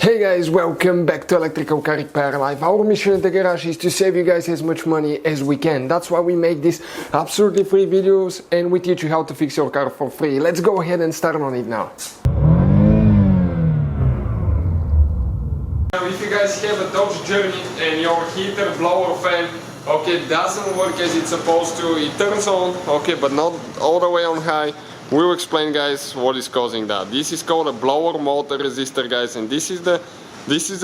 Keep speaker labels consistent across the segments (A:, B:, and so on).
A: Hey guys, welcome back to Electrical Car Repair Live. Our mission in the garage is to save you guys as much money as we can. That's why we make these absolutely free videos and we teach you how to fix your car for free. Let's go ahead and start on it now. If you guys have a Dodge Journey and your heater, blower, fan, doesn't work as it's supposed to, it turns on, but not all the way on high. We'll explain, guys, what is causing that. This is called a blower motor resistor, guys, and this is the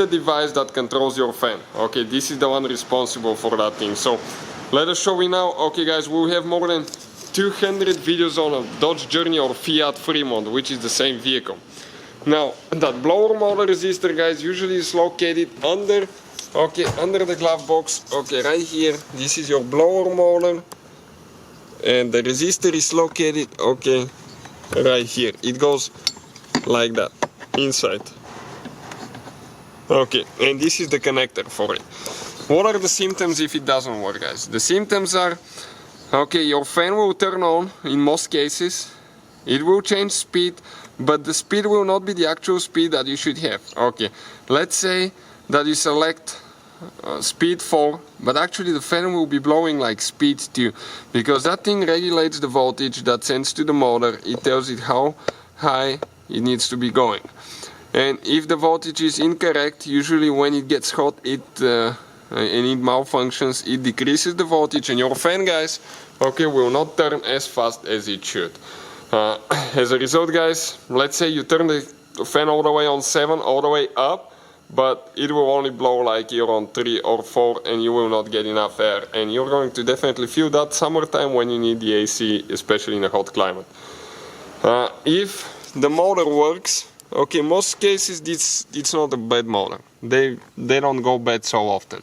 A: device that controls your fan. This is the one responsible for that thing. So let us show you now. Guys, we'll have more than 200 videos on a Dodge Journey or Fiat Freemont, which is the same vehicle. Now that blower motor resistor, guys, usually is located under the glove box. Right here, this is your blower motor. And the resistor is located, right here. It goes like that, inside. And this is the connector for it. What are the symptoms if it doesn't work, guys? The symptoms are, your fan will turn on in most cases. It will change speed, but the speed will not be the actual speed that you should have. Let's say that you select speed 4, but actually the fan will be blowing like speed 2, because that thing regulates the voltage that sends to the motor. It tells it how high it needs to be going, and if the voltage is incorrect, usually when it gets hot and it malfunctions, it decreases the voltage, and your fan, guys, will not turn as fast as it should. As a result, guys, let's say you turn the fan all the way on 7, all the way up, but it will only blow like you're on 3 or 4 and you will not get enough air, and you're going to definitely feel that summertime when you need the AC, especially in a hot climate. If the motor works, most cases it's not a bad motor. They don't go bad so often.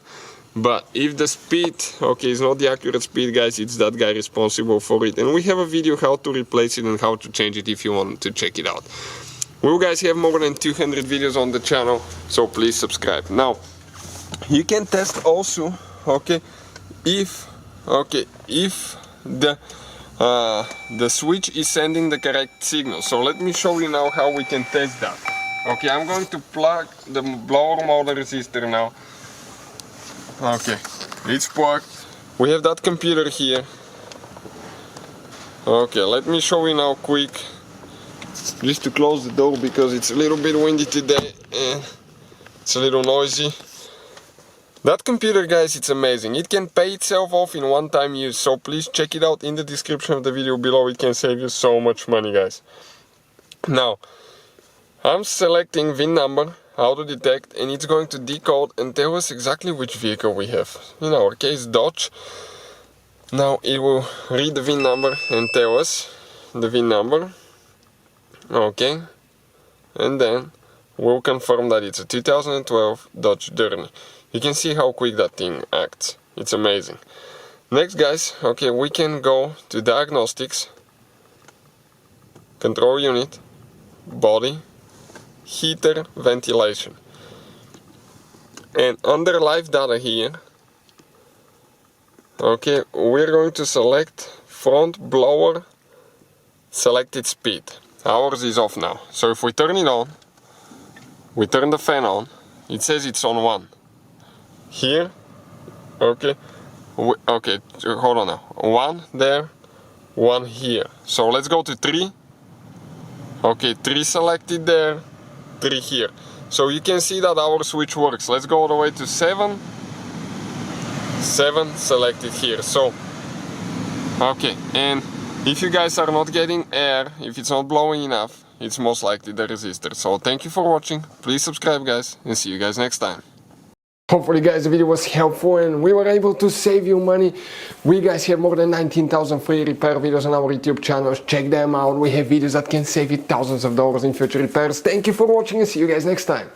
A: But if the speed is not the accurate speed, guys, it's that guy responsible for it, and we have a video how to replace it and how to change it if you want to check it out. We'll, guys, have more than 200 videos on the channel, so please subscribe. Now you can test also if the switch is sending the correct signal. So let me show you now how we can test that. I'm going to plug the blower motor resistor now. It's plugged. We have that computer here. Let me show you now quick, just to close the door because it's a little bit windy today and it's a little noisy. That computer, guys, it's amazing. It can pay itself off in one-time use, so please check it out in the description of the video below. It can save you so much money, guys. Now I'm selecting VIN number, auto detect, and it's going to decode and tell us exactly which vehicle we have. In our case, Dodge. Now it will read the VIN number and tell us the VIN number. And then we'll confirm that it's a 2012 Dodge Journey. You can see how quick that thing acts. It's amazing. Next, guys, we can go to diagnostics, control unit, body, heater, ventilation, and under live data here, we're going to select front blower selected speed. Ours is off now, so if we turn it on, we turn the fan on, it says it's on 1. Here, hold on now, 1 there, 1 here. So let's go to 3. 3 selected there, 3 here. So you can see that our switch works. Let's go all the way to 7. 7 selected here. So, and if you guys are not getting air, if it's not blowing enough, it's most likely the resistor. So thank you for watching. Please subscribe, guys, and see you guys next time. Hopefully, guys, the video was helpful and we were able to save you money. We, guys, have more than 19,000 free repair videos on our YouTube channels. Check them out. We have videos that can save you thousands of dollars in future repairs. Thank you for watching and see you guys next time.